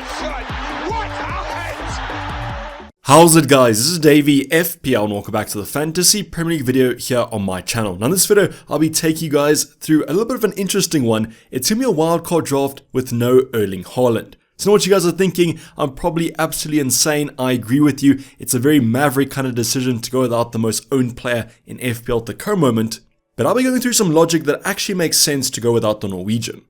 that, son? What happened? How's it, guys? This is Dayvy, FPL, and welcome back to the Fantasy Premier League video here on my channel. Now in this video, I'll be taking you guys through a little bit of an interesting one. It's going to be a wildcard draft with no Erling Haaland. So know what you guys are thinking? I'm probably absolutely insane. I agree with you. It's a very maverick kind of decision to go without the most owned player in FPL at the current moment. But I'll be going through some logic that actually makes sense to go without the Norwegian.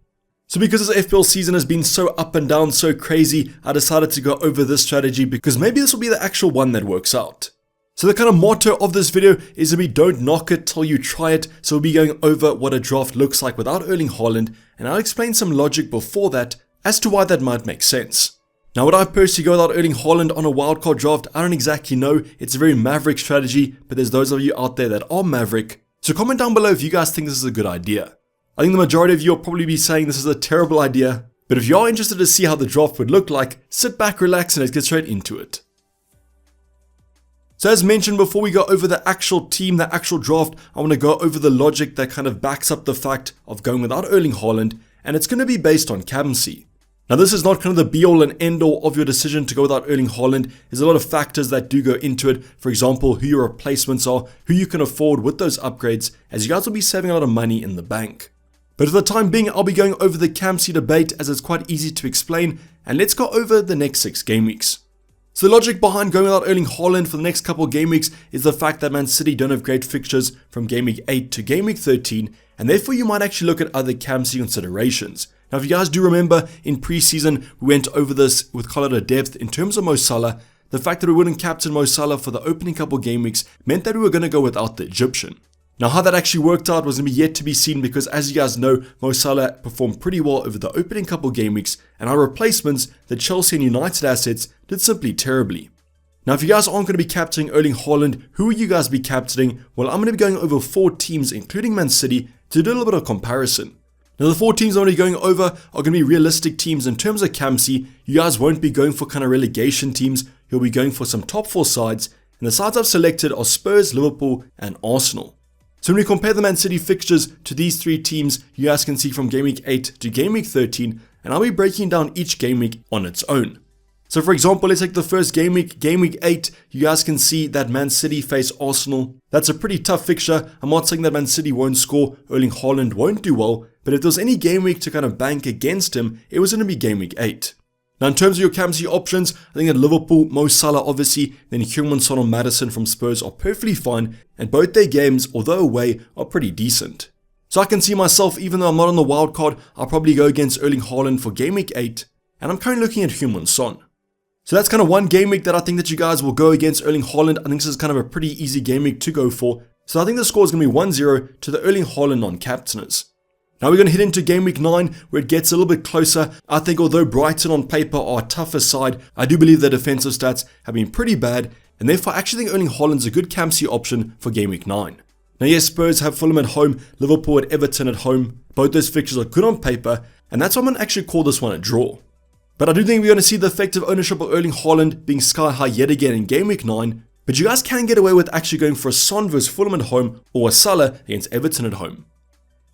So because this FPL season has been so up and down, so crazy, I decided to go over this strategy because maybe this will be the actual one that works out. So the kind of motto of this video is to be don't knock it till you try it. So we'll be going over what a draft looks like without Erling Haaland, and I'll explain some logic before that as to why that might make sense. Now would I personally go without Erling Haaland on a wildcard draft? I don't exactly know. It's a very maverick strategy, but there's those of you out there that are maverick. So comment down below if you guys think this is a good idea. I think the majority of you will probably be saying this is a terrible idea, but if you are interested to see how the draft would look like, sit back, relax, and let's get straight into it. So as mentioned, before we go over the actual team, the actual draft, I want to go over the logic that kind of backs up the fact of going without Erling Haaland, and it's going to be based on captaincy. Now this is not kind of the be all and end all of your decision to go without Erling Haaland. There's a lot of factors that do go into it. For example, who your replacements are, who you can afford with those upgrades, as you guys will be saving a lot of money in the bank. But for the time being, I'll be going over the captaincy debate as it's quite easy to explain, and let's go over the next 6 game weeks. So the logic behind going without Erling Haaland for the next couple of game weeks is the fact that Man City don't have great fixtures from game week 8 to game week 13, and therefore you might actually look at other captaincy considerations. Now if you guys do remember, in preseason we went over this with quite a lot of depth in terms of Mo Salah. The fact that we wouldn't captain Mo Salah for the opening couple of game weeks meant that we were going to go without the Egyptian. Now how that actually worked out was going to be yet to be seen because as you guys know, Mo Salah performed pretty well over the opening couple game weeks, and our replacements, the Chelsea and United assets, did simply terribly. Now if you guys aren't going to be captaining Erling Haaland, who will you guys be captaining? Well, I'm going to be going over 4 teams including Man City to do a little bit of comparison. Now the 4 teams I'm going to be going over are going to be realistic teams in terms of captaincy. You guys won't be going for kind of relegation teams, you'll be going for some top 4 sides, and the sides I've selected are Spurs, Liverpool and Arsenal. So when we compare the Man City fixtures to these 3 teams, you guys can see from game week 8 to game week 13, and I'll be breaking down each game week on its own. So for example, let's take the first game week 8, you guys can see that Man City face Arsenal. That's a pretty tough fixture. I'm not saying that Man City won't score, Erling Haaland won't do well, but if there was any game week to kind of bank against him, it was going to be game week 8. Now in terms of your captaincy options, I think that Liverpool, Mo Salah obviously, then Heung-min Son or Maddison from Spurs are perfectly fine, and both their games, although away, are pretty decent. So I can see myself, even though I'm not on the wild card, I'll probably go against Erling Haaland for game week 8, and I'm currently looking at Heung-min Son. So that's kind of one game week that I think that you guys will go against Erling Haaland. I think this is kind of a pretty easy game week to go for. So I think the score is going to be 1-0 to the Erling Haaland non-captainers. Now we're going to head into game week 9 where it gets a little bit closer. I think although Brighton on paper are a tougher side, I do believe their defensive stats have been pretty bad, and therefore I actually think Erling Haaland's a good captaincy option for game week 9. Now yes, Spurs have Fulham at home, Liverpool at Everton at home. Both those fixtures are good on paper, and that's why I'm going to actually call this one a draw. But I do think we're going to see the effective ownership of Erling Haaland being sky high yet again in game week 9, but you guys can get away with actually going for a Son versus Fulham at home or a Salah against Everton at home.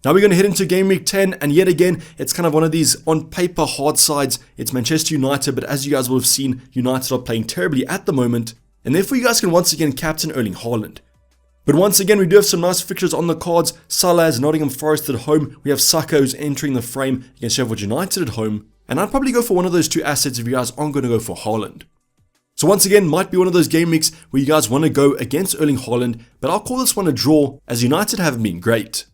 Now we're going to head into game week 10, and yet again, it's kind of one of these on paper hard sides. It's Manchester United, but as you guys will have seen, United are playing terribly at the moment, and therefore you guys can once again captain Erling Haaland. But once again, we do have some nice fixtures on the cards. Salah has Nottingham Forest at home. We have Saka who's entering the frame against Sheffield United at home. And I'd probably go for one of those 2 assets if you guys aren't going to go for Haaland. So once again, might be one of those game weeks where you guys want to go against Erling Haaland, but I'll call this one a draw as United haven't been great.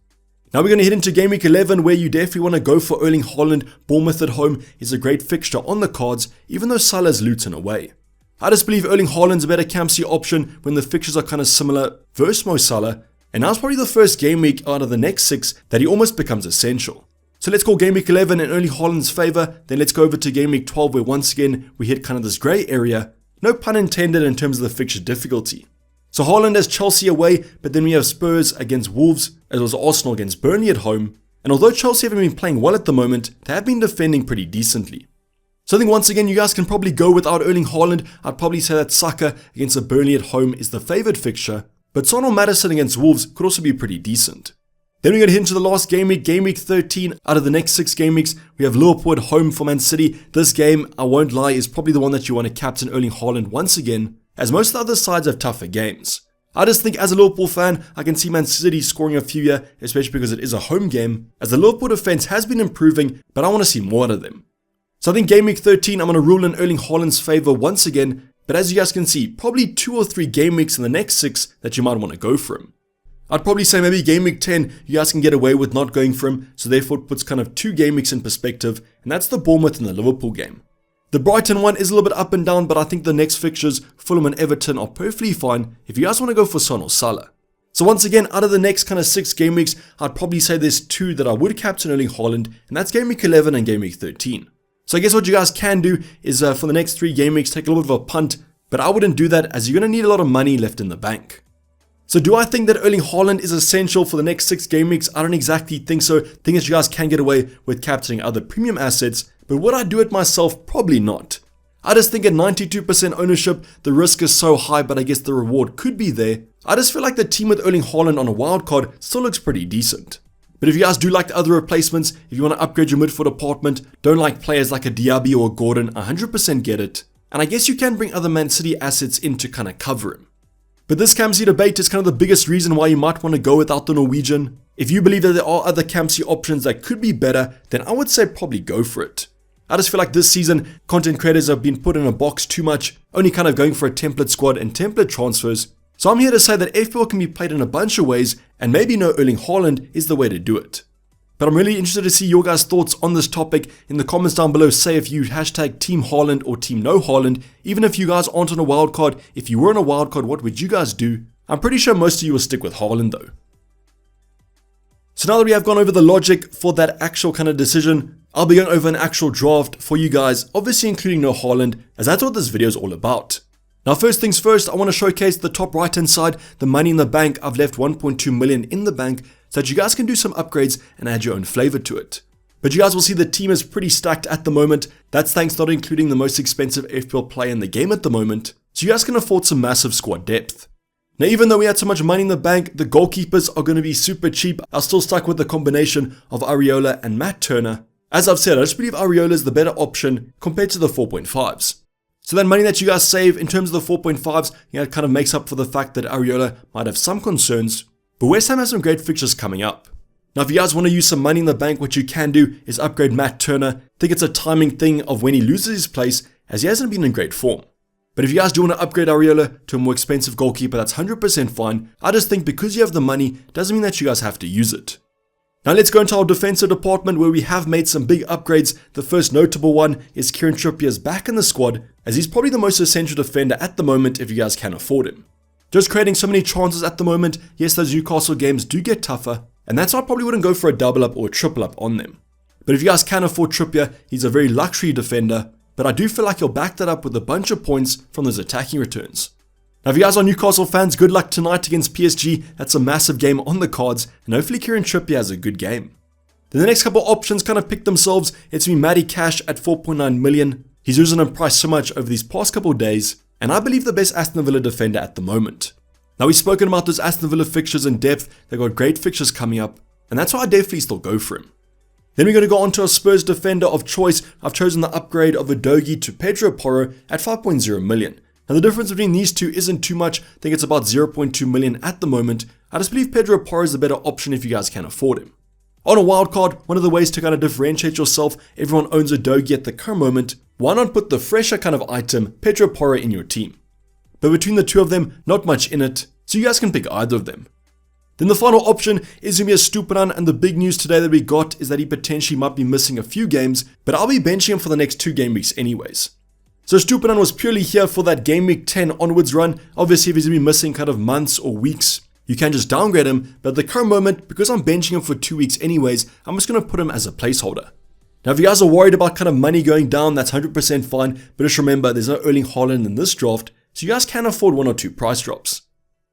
Now we're going to head into game week 11 where you definitely want to go for Erling Haaland. Bournemouth at home is a great fixture on the cards, even though Salah's Luton away. I just believe Erling Haaland's a better captaincy option when the fixtures are kind of similar versus Mo Salah, and now's probably the first game week out of the next 6 that he almost becomes essential. So let's call game week 11 in Erling Haaland's favour, then let's go over to game week 12 where once again we hit kind of this grey area, no pun intended in terms of the fixture difficulty. So Haaland has Chelsea away, but then we have Spurs against Wolves, as well as Arsenal against Burnley at home, and although Chelsea haven't been playing well at the moment, they have been defending pretty decently. So I think once again you guys can probably go without Erling Haaland. I'd probably say that Saka against the Burnley at home is the favoured fixture, but Son or Maddison against Wolves could also be pretty decent. Then we're going to hit into the last game week, game week 13. Out of the next 6 game weeks, we have Liverpool at home for Man City. This game, I won't lie, is probably the one that you want to captain Erling Haaland once again, as most of the other sides have tougher games. I just think as a Liverpool fan, I can see Man City scoring a few here, especially because it is a home game, as the Liverpool defense has been improving, but I want to see more out of them. So I think game week 13, I'm going to rule in Erling Haaland's favor once again, but as you guys can see, probably 2 or 3 game weeks in the next 6 that you might want to go for him. I'd probably say maybe game week 10, you guys can get away with not going for him, so therefore it puts kind of 2 game weeks in perspective, and that's the Bournemouth and the Liverpool game. The Brighton one is a little bit up and down, but I think the next fixtures, Fulham and Everton, are perfectly fine if you guys want to go for Son or Salah. So once again, out of the next kind of 6 game weeks, I'd probably say there's 2 that I would captain Erling Haaland, and that's game week 11 and game week 13. So I guess what you guys can do is for the next 3 game weeks, take a little bit of a punt, but I wouldn't do that as you're going to need a lot of money left in the bank. So do I think that Erling Haaland is essential for the next 6 game weeks? I don't exactly think so. I think that you guys can get away with capturing other premium assets, but would I do it myself? Probably not. I just think at 92% ownership, the risk is so high, but I guess the reward could be there. I just feel like the team with Erling Haaland on a wildcard still looks pretty decent. But if you guys do like the other replacements, if you want to upgrade your midfield department, don't like players like a Dayvy or a Gordon, 100% get it. And I guess you can bring other Man City assets in to kind of cover him. But this Campsy debate is kind of the biggest reason why you might want to go without the Norwegian. If you believe that there are other Campsy options that could be better, then I would say probably go for it. I just feel like this season, content creators have been put in a box too much, only kind of going for a template squad and template transfers. So I'm here to say that FPL can be played in a bunch of ways, and maybe no Erling Haaland is the way to do it. But I'm really interested to see your guys' thoughts on this topic in the comments down below. Say if you hashtag Team Haaland or Team No Haaland. Even if you guys aren't on a wildcard, if you were on a wildcard, what would you guys do? I'm pretty sure most of you will stick with Haaland though. So now that we have gone over the logic for that actual kind of decision, I'll be going over an actual draft for you guys, obviously including no Haaland, as that's what this video is all about. Now first things first, I want to showcase the top right hand side, the money in the bank. I've left 1.2 million in the bank so that you guys can do some upgrades and add your own flavor to it. But you guys will see the team is pretty stacked at the moment. That's thanks not including the most expensive FPL player in the game at the moment, so you guys can afford some massive squad depth. Now even though we had so much money in the bank, the goalkeepers are going to be super cheap. I'm still stuck with the combination of Areola and Matt Turner. As I've said, I just believe Areola is the better option compared to the 4.5s. So that money that you guys save in terms of the 4.5s, it kind of makes up for the fact that Areola might have some concerns, but West Ham has some great fixtures coming up. Now if you guys want to use some money in the bank, what you can do is upgrade Matt Turner. I think it's a timing thing of when he loses his place, as he hasn't been in great form. But if you guys do want to upgrade Areola to a more expensive goalkeeper, that's 100% fine. I just think because you have the money, doesn't mean that you guys have to use it. Now let's go into our defensive department where we have made some big upgrades. The first notable one is Kieran Trippier's back in the squad, as he's probably the most essential defender at the moment if you guys can afford him. Just creating so many chances at the moment. Yes, those Newcastle games do get tougher, and that's why I probably wouldn't go for a double up or a triple up on them. But if you guys can afford Trippier, he's a very luxury defender, but I do feel like he'll back that up with a bunch of points from those attacking returns. Now if you guys are Newcastle fans, good luck tonight against PSG. That's a massive game on the cards, and hopefully Kieran Trippier has a good game. Then the next couple options kind of pick themselves. It's me Matty Cash at 4.9 million. He's risen in price so much over these past couple of days, and I believe the best Aston Villa defender at the moment. Now we've spoken about those Aston Villa fixtures in depth. They've got great fixtures coming up, and that's why I definitely still go for him. Then we're going to go on to a Spurs defender of choice. I've chosen the upgrade of Udogie to Pedro Porro at 5.0 million. Now the difference between these two isn't too much. I think it's about 0.2 million at the moment. I just believe Pedro Porro is the better option if you guys can afford him. On a wildcard, one of the ways to kind of differentiate yourself, everyone owns Udogie at the current moment. Why not put the fresher kind of item, Pedro Porro, in your team? But between the two of them, not much in it, so you guys can pick either of them. Then the final option is going to be a Stupinan, and the big news today that we got is that he potentially might be missing a few games, but I'll be benching him for the next 2 game weeks anyways. So Stupinan was purely here for that game week 10 onwards run. Obviously if he's going to be missing kind of months or weeks, you can just downgrade him, but at the current moment, because I'm benching him for 2 weeks anyways, I'm just going to put him as a placeholder. Now if you guys are worried about kind of money going down, that's 100% fine, but just remember there's no Erling Haaland in this draft, so you guys can afford 1 or 2 price drops.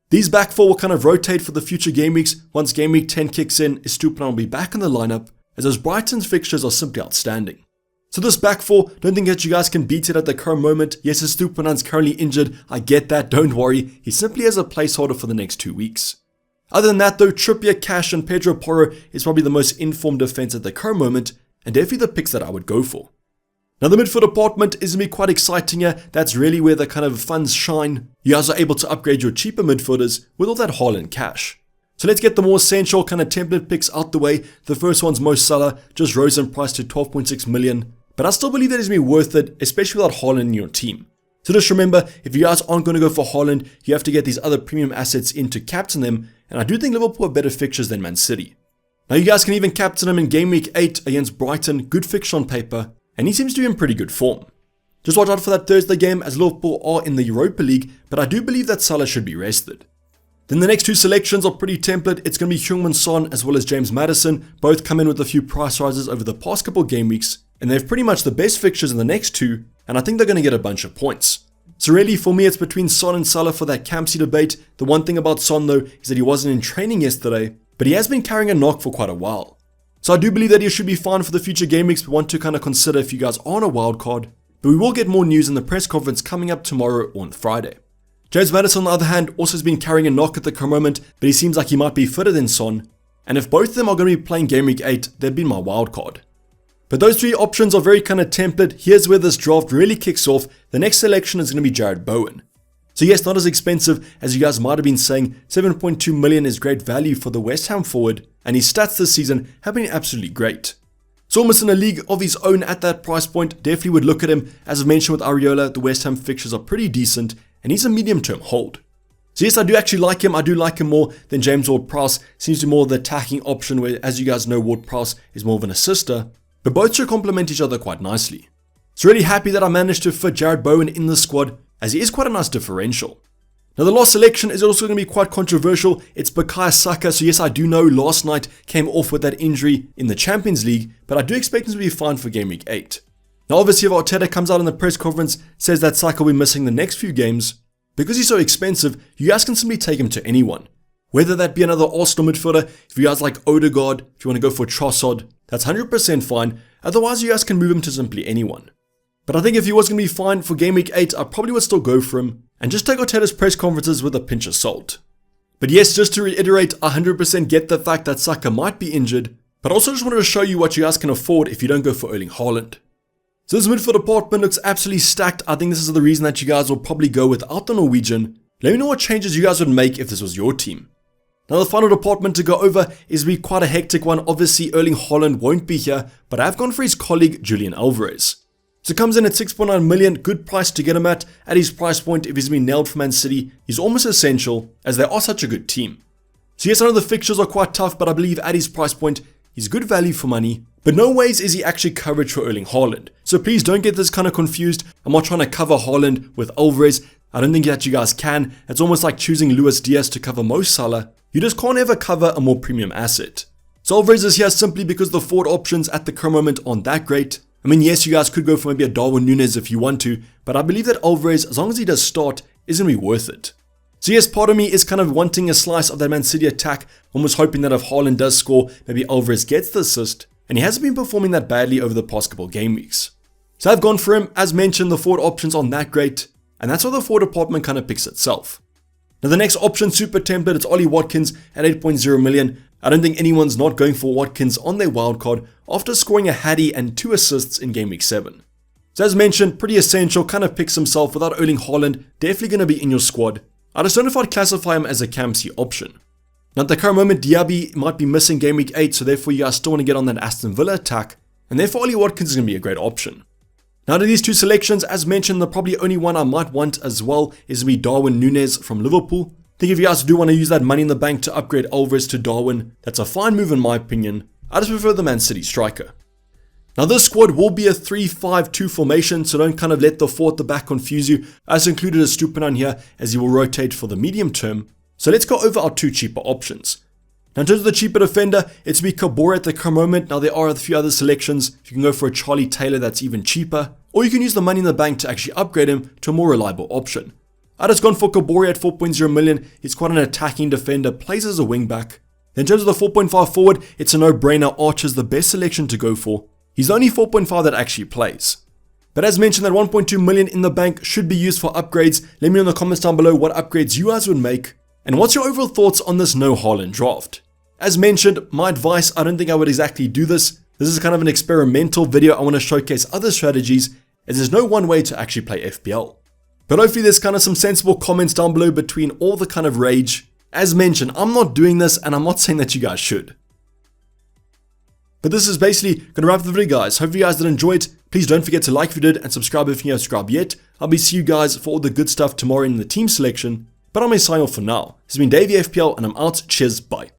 These back 4 will kind of rotate for the future game weeks. Once game week 10 kicks in, Stupinan will be back in the lineup, as those Brighton's fixtures are simply outstanding. So this back 4, don't think that you guys can beat it at the current moment. Yes, Stupinan's currently injured, I get that, don't worry. He simply has a placeholder for the next 2 weeks. Other than that though, Trippier, Cash and Pedro Porro is probably the most informed defense at the current moment, and definitely the picks that I would go for. Now the midfield department is going to be quite exciting here. That's really where the kind of funds shine. You guys are able to upgrade your cheaper midfielders with all that HAALAND cash. So let's get the more essential kind of template picks out the way. The first one's Mo Salah, just rose in price to 12.6 million. But I still believe that it's going to be worth it, especially without HAALAND in your team. So just remember, if you guys aren't going to go for HAALAND, you have to get these other premium assets in to captain them. And I do think Liverpool have better fixtures than Man City. Now you guys can even captain him in game week 8 against Brighton, good fixture on paper. And he seems to be in pretty good form. Just watch out for that Thursday game as Liverpool are in the Europa League, but I do believe that Salah should be rested. Then the next two selections are pretty template. It's going to be Heung-min Son as well as James Maddison. Both come in with a few price rises over the past couple game weeks, and they have pretty much the best fixtures in the next two, and I think they're going to get a bunch of points. So really for me it's between Son and Salah for that Campsy debate. The one thing about Son though is that he wasn't in training yesterday, but he has been carrying a knock for quite a while. So I do believe that he should be fine for the future game weeks we want to kind of consider if you guys are on a wildcard, but we will get more news in the press conference coming up tomorrow or on Friday. James Maddison on the other hand also has been carrying a knock at the current moment, but he seems like he might be fitter than Son, and if both of them are going to be playing game week 8, they'd be my wildcard. But those three options are very kind of template. Here's where this draft really kicks off. The next selection is going to be Jarrod Bowen. So yes, not as expensive as you guys might have been saying. 7.2 million is great value for the West Ham forward, and his stats this season have been absolutely great. So almost in a league of his own at that price point, definitely would look at him. As I've mentioned with Areola, the West Ham fixtures are pretty decent, and he's a medium-term hold. So yes, I do actually like him. I do like him more than James Ward-Prowse. Seems to be more the attacking option, where, as you guys know, Ward-Prowse is more of an assister. But both should complement each other quite nicely. So really happy that I managed to fit Jarrod Bowen in the squad, as he is quite a nice differential. Now the last selection is also going to be quite controversial. It's Bukayo Saka. So yes, I do know last night came off with that injury in the Champions League, but I do expect him to be fine for game week 8. Now obviously if Arteta comes out in the press conference, says that Saka will be missing the next few games, because he's so expensive, you guys can simply take him to anyone. Whether that be another Arsenal midfielder, if you guys like Odegaard, if you want to go for Trossard, that's 100% fine. Otherwise you guys can move him to simply anyone. But I think if he was going to be fine for game week 8, I probably would still go for him, and just take Arteta's press conferences with a pinch of salt. But yes, just to reiterate, I 100% get the fact that Saka might be injured, but also just wanted to show you what you guys can afford if you don't go for Erling Haaland. So this midfield department looks absolutely stacked. I think this is the reason that you guys will probably go without the Norwegian. Let me know what changes you guys would make if this was your team. Now the final department to go over is be quite a hectic one. Obviously Erling Haaland won't be here, but I've gone for his colleague Julian Alvarez. So comes in at 6.9 million, good price to get him at his price point. If he's been nailed for Man City, he's almost essential as they are such a good team. So yes, I know the fixtures are quite tough, but I believe at his price point, he's good value for money. But no ways is he actually coverage for Erling Haaland. So please don't get this kind of confused. I'm not trying to cover Haaland with Alvarez. I don't think that you guys can. It's almost like choosing Luis Diaz to cover Mo Salah. You just can't ever cover a more premium asset. So Alvarez is here simply because the forward options at the current moment aren't that great. I mean, yes, you guys could go for maybe a Darwin Núñez if you want to, but I believe that Alvarez, as long as he does start, is going to be worth it. So yes, part of me is kind of wanting a slice of that Man City attack, almost hoping that if Haaland does score, maybe Alvarez gets the assist, and he hasn't been performing that badly over the past couple game weeks. So I've gone for him. As mentioned, the forward options aren't that great, and that's why the forward department kind of picks itself. Now the next option, super template, it's Ollie Watkins at 8.0 million. I don't think anyone's not going for Watkins on their wildcard after scoring a Hattie and 2 assists in game week 7. So as mentioned, pretty essential, kind of picks himself without Erling Haaland, definitely going to be in your squad. I just don't know if I'd classify him as a Campsy option. Now at the current moment, Diaby might be missing game week 8, so therefore you guys still want to get on that Aston Villa attack, and therefore Ollie Watkins is going to be a great option. Now to these two selections, as mentioned, the probably only one I might want as well is to be Darwin Núñez from Liverpool. I think if you guys do want to use that money in the bank to upgrade Alvarez to Darwin, that's a fine move in my opinion. I just prefer the Man City striker. Now this squad will be a 3-5-2 formation, so don't kind of let the 4 at the back confuse you. I just included a Stupinan here as he will rotate for the medium term. So let's go over our 2 cheaper options. Now in terms of the cheaper defender, it's be Kabore at the current moment. Now there are a few other selections. You can go for a Charlie Taylor that's even cheaper, or you can use the money in the bank to actually upgrade him to a more reliable option. I just gone for Kabore at 4.0 million. He's quite an attacking defender, plays as a wing back. In terms of the 4.5 forward, it's a no-brainer. Archer's the best selection to go for. He's the only 4.5 that actually plays. But as mentioned, that 1.2 million in the bank should be used for upgrades. Let me know in the comments down below what upgrades you guys would make. And what's your overall thoughts on this no Haaland draft? As mentioned, my advice, I don't think I would exactly do this. This is kind of an experimental video. I want to showcase other strategies, as there's no one way to actually play FPL. But hopefully there's kind of some sensible comments down below between all the kind of rage. As mentioned, I'm not doing this and I'm not saying that you guys should. But this is basically going to wrap up the video, guys. Hope you guys did enjoy it. Please don't forget to like if you did and subscribe if you haven't subscribed yet. I'll be seeing you guys for all the good stuff tomorrow in the team selection. But I'm going to sign off for now. This has been Dayvy FPL and I'm out. Cheers, bye.